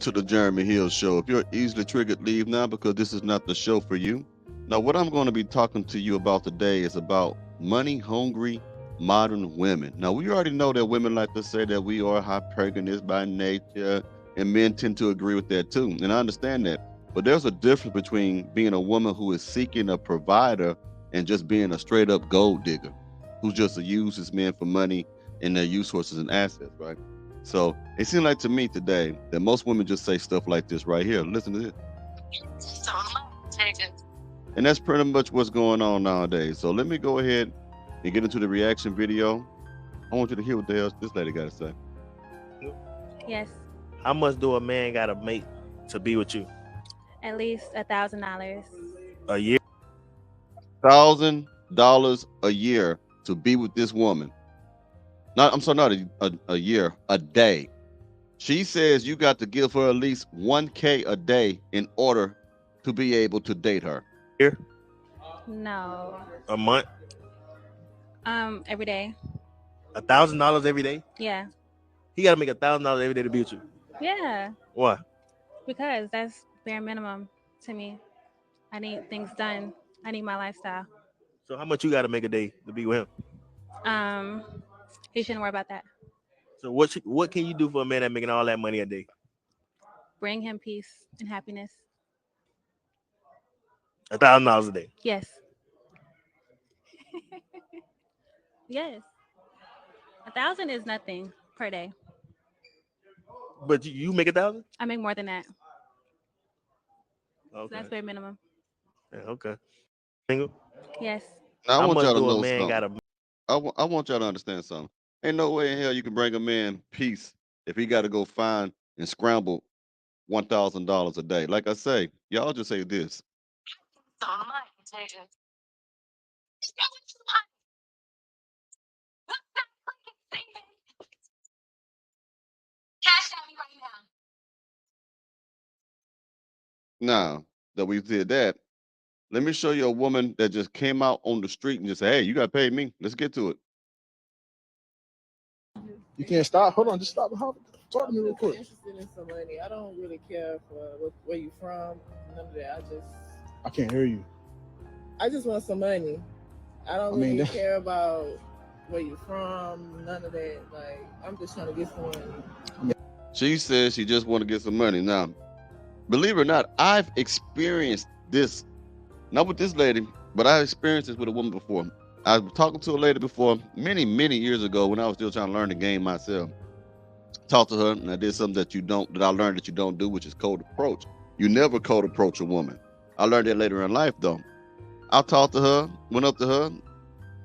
to the Jeremy Hill Show. If you're easily triggered, leave now because this is not the show for you. Now, what I'm going to be talking to you about today is about money-hungry modern women. Now, we already know that women like to say that we are hypergamous by nature, and men tend to agree with that too, and I understand that. But there's a difference between being a woman who is seeking a provider and just being a straight-up gold digger who just uses men for money and their resources and assets, right? So it seems like to me today that most women just say stuff like this right here. Listen to this. And that's pretty much what's going on nowadays. So let me go ahead and get into the reaction video. I want you to hear what the hell this lady got to say. Yes, How much do a man gotta make to be with you? at least $1,000. A year? $1,000 a year to be with this woman. Not, I'm sorry, not a year, a day. She says you got to give her at least $1K a day in order to be able to date her. Year? No. A month? Every day. $1,000 every day? Yeah. He gotta make $1,000 every day to be with you. Yeah. Why? Because that's bare minimum to me. I need things done. I need my lifestyle. So how much you gotta make a day to be with him? You shouldn't worry about that. So what can you do for a man that making all that money a day? Bring him peace and happiness. $1,000 a day. Yes. Yes. 1,000 is nothing per day. But you make 1,000? I make more than that. So Okay. that's bare minimum. Yeah, okay. Single? Yes. Now, I How want much y'all to do a know man something. gotta? I want y'all to understand something. Ain't no way in hell you can bring a man peace if he got to go find and scramble $1,000 a day. Like I say, y'all just say this. Now that we did that, let me show you a woman that just came out on the street and just said, "Hey, you got to pay me. Let's get to it." You can't stop. Hold on, just stop. Talk to me real quick. I'm interested in some money. I don't really care for where you from. None of that. I can't hear you. I just want some money. I don't really care about where you from. None of that. Like, I'm just trying to get some money. She says she just want to get some money. Now, believe it or not, I've experienced this, not with this lady, but I experienced this with a woman before. I was talking to a lady before many, many years ago when I was still trying to learn the game myself. Talked to her, and I did something that I learned that you don't do, which is cold approach. You never cold approach a woman. I learned that later in life, though. I talked to her, went up to her,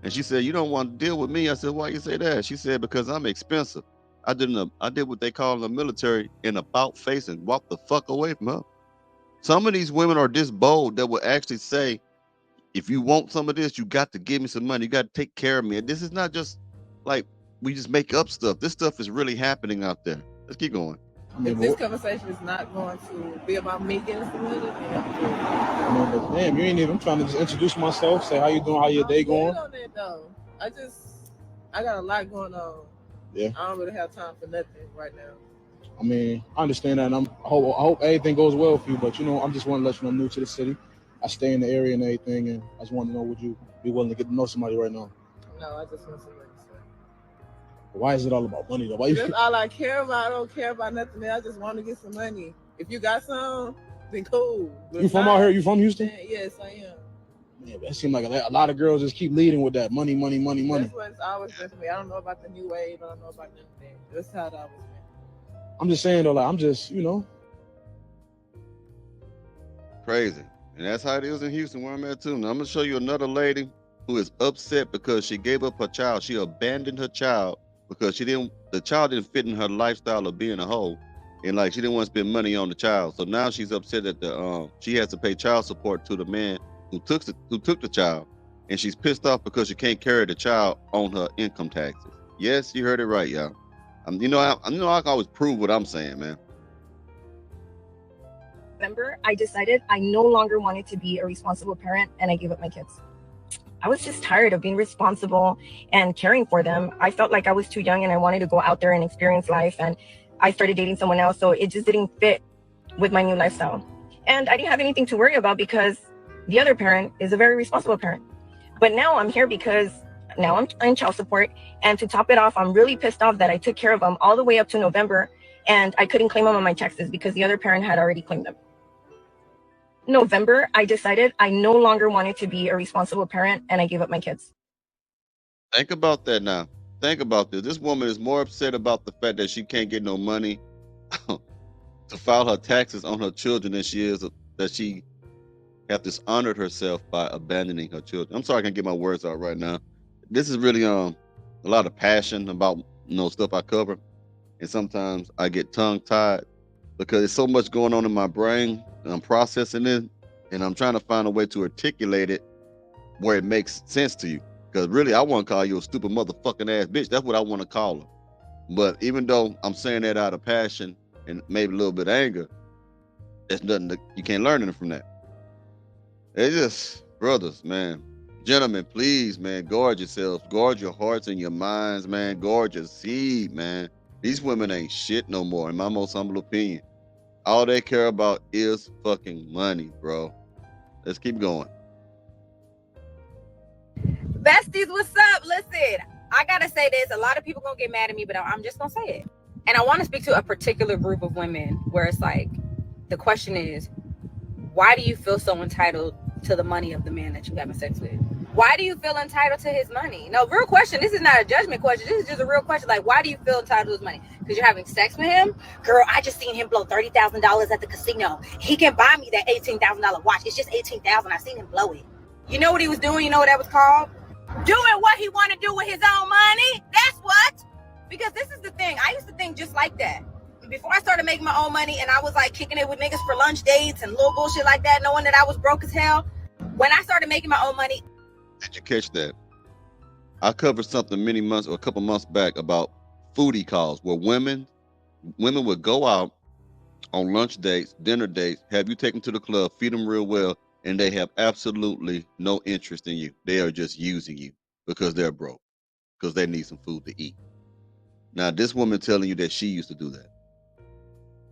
and she said, "You don't want to deal with me." I said, "Why you say that?" She said, "Because I'm expensive." I did what they call in the military an about face and walked the fuck away from her. Some of these women are this bold that will actually say, if you want some of this, you got to give me some money. You got to take care of me. And this is not just like we just make up stuff. This stuff is really happening out there. Let's keep going. If this conversation is not going to be about me getting some money, then damn, you ain't even. I'm trying to just introduce myself, say how you doing, how your day going. On that, though. I got a lot going on. Yeah. I don't really have time for nothing right now. I mean, I understand that, and I hope everything goes well for you. But I'm just want to let you know I'm new to the city. I stay in the area and everything, and I just want to know, would you be willing to get to know somebody right now? No, I just want some money, sir. Why is it all about money, though? That's all I care about. I don't care about nothing else. I just want to get some money. If you got some, then cool. You from out here? You from Houston? Yes, I am. Yeah, that seems like a lot of girls just keep leading with that money. That's what it's always been for me. I don't know about the new wave. I don't know about none of that. That's how it always been. I'm just saying, though, like, I'm just, Crazy. And that's how it is in Houston, where I'm at too. Now I'm gonna show you another lady who is upset because she gave up her child. She abandoned her child because the child didn't fit in her lifestyle of being a hoe. And like she didn't want to spend money on the child. So now she's upset that she has to pay child support to the man who took the child. And she's pissed off because she can't carry the child on her income taxes. Yes, you heard it right, y'all. I can always prove what I'm saying, man. I decided I no longer wanted to be a responsible parent, and I gave up my kids. I was just tired of being responsible and caring for them. I felt like I was too young and I wanted to go out there and experience life. And I started dating someone else, so it just didn't fit with my new lifestyle. And I didn't have anything to worry about because the other parent is a very responsible parent. But now I'm here because now I'm in child support. And to top it off, I'm really pissed off that I took care of them all the way up to November and I couldn't claim them on my taxes because the other parent had already claimed them. November, I decided I no longer wanted to be a responsible parent and I gave up my kids. Think about that now. Think about this. This woman is more upset about the fact that she can't get no money to file her taxes on her children than she is that she have dishonored herself by abandoning her children. I'm sorry I can't get my words out right now. This is really a lot of passion about stuff I cover, and sometimes I get tongue tied because there's so much going on in my brain and I'm processing it and I'm trying to find a way to articulate it where it makes sense to you. Because really, I want to call you a stupid motherfucking ass bitch. That's what I want to call her. But even though I'm saying that out of passion and maybe a little bit of anger, there's nothing that you can't learn anything from that. It's just, brothers, man. Gentlemen, please, man, guard yourselves. Guard your hearts and your minds, man. Guard your seed, man. These women ain't shit no more, in my most humble opinion. All they care about is fucking money, bro. Let's keep going. Besties, what's up? Listen, I gotta say this. A lot of people gonna get mad at me, but I'm just gonna say it. And I want to speak to a particular group of women where it's like, the question is, why do you feel so entitled to the money of the man that you're having sex with? Why do you feel entitled to his money? No, real question. This is not a judgment question. This is just a real question. Like, why do you feel entitled to his money? Because you're having sex with him? Girl, I just seen him blow $30,000 at the casino. He can buy me that $18,000 watch. It's just $18,000. I seen him blow it. You know what he was doing? You know what that was called? Doing what he want to do with his own money. That's what. Because this is the thing. I used to think just like that. Before I started making my own money and I was like kicking it with niggas for lunch dates and little bullshit like that, knowing that I was broke as hell. When I started making my own money. Did you catch that? I covered something many months or a couple months back about foodie calls where women would go out on lunch dates, dinner dates, have you take them to the club, feed them real well, and they have absolutely no interest in you. They are just using you because they're broke, because they need some food to eat. Now, this woman telling you that she used to do that.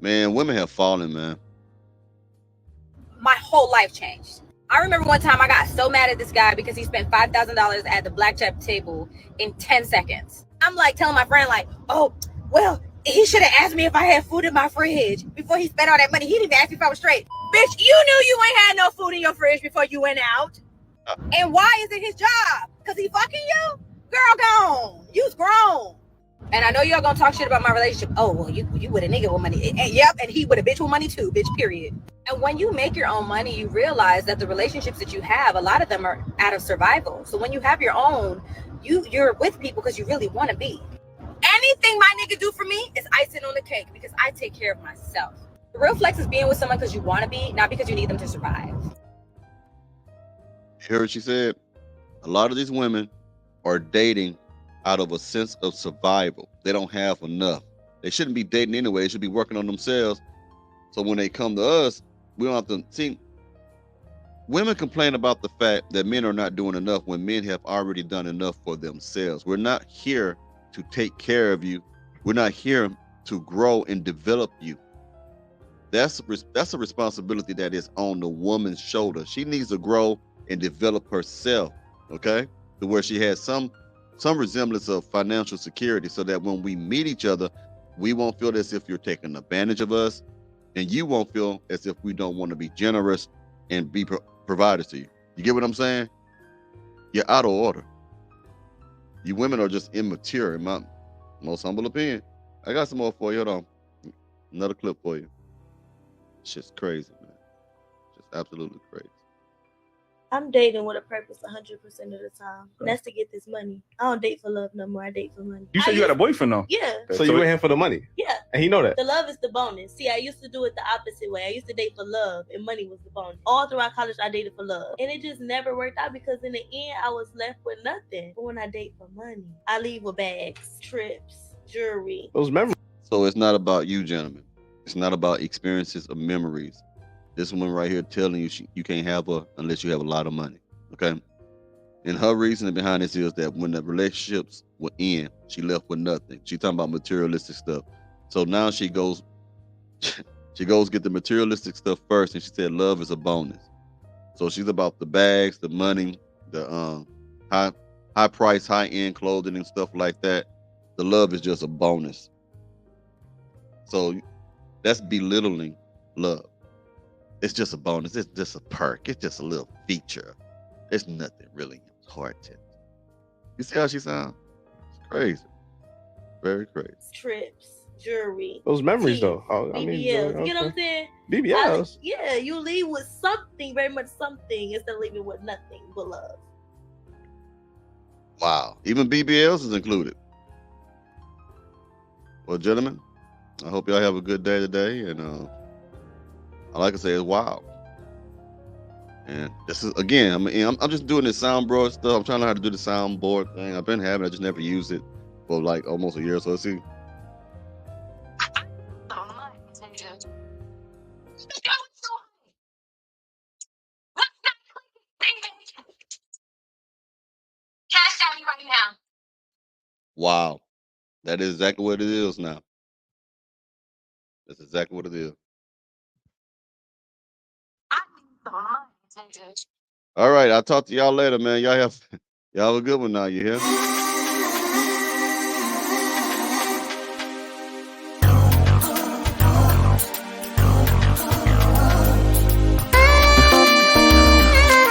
Man, women have fallen, man. My whole life changed. I remember one time I got so mad at this guy because he spent $5,000 at the blackjack table in 10 seconds. I'm like telling my friend like, oh, well, he should have asked me if I had food in my fridge before he spent all that money. He didn't even ask me if I was straight. Bitch, you knew you ain't had no food in your fridge before you went out. And why is it his job? Because he fucking you? Girl, gone. You's grown. And I know y'all gonna talk shit about my relationship. Oh, well, you with a nigga with money. And, yep, and he with a bitch with money too, bitch, period. And when you make your own money, you realize that the relationships that you have, a lot of them are out of survival. So when you have your own, you're with people because you really want to be. Anything my nigga do for me is icing on the cake because I take care of myself. The real flex is being with someone because you want to be, not because you need them to survive. You heard what she said? A lot of these women are dating out of a sense of survival. They don't have enough. They shouldn't be dating anyway. They should be working on themselves. So when they come to us, we don't have to see. Women complain about the fact that men are not doing enough when men have already done enough for themselves. We're not here to take care of you. We're not here to grow and develop you. That's a responsibility that is on the woman's shoulder. She needs to grow and develop herself, okay? To where she has some resemblance of financial security so that when we meet each other, we won't feel as if you're taking advantage of us, and you won't feel as if we don't want to be generous and be providers to you. You get what I'm saying? You're out of order. You women are just immature, in my most humble opinion. I got some more for you. Hold on. Another clip for you. Shit's crazy, man. Just absolutely crazy. I'm dating with a purpose 100% of the time. And that's to get this money. I don't date for love no more. I date for money. You said you had a boyfriend though? Yeah. So you went here for the money? Yeah. And he know that? The love is the bonus. See, I used to do it the opposite way. I used to date for love and money was the bonus. All throughout college, I dated for love. And it just never worked out because in the end, I was left with nothing. But when I date for money, I leave with bags, trips, jewelry. Those memories. So it's not about you, gentlemen. It's not about experiences or memories. This woman right here telling you you can't have her unless you have a lot of money. Okay. And her reasoning behind this is that when the relationships were in, she left with nothing. She talking about materialistic stuff. So now she goes get the materialistic stuff first, and she said love is a bonus. So she's about the bags, the money, the high price, high end clothing and stuff like that. The love is just a bonus. So that's belittling love. It's just a bonus. It's just a perk. It's just a little feature. It's nothing really important. You see how she sounds? It's crazy. Very crazy. Trips, jewelry. Those memories, teeth, though. I mean, BBLs. You know what I'm saying? BBLs. Yeah, you leave with something, very much something, instead of leaving with nothing but love. Wow. Even BBLs is included. Well, gentlemen, I hope y'all have a good day today. And I like to say, it's wild. And this is, again, I'm just doing this soundboard stuff. I'm trying to learn how to do the soundboard thing. I've been having it. I just never used it for like almost a year. So let's see. Wow. That is exactly what it is now. That's exactly what it is. All right. I'll talk to y'all later, man. Y'all have a good one now. You hear?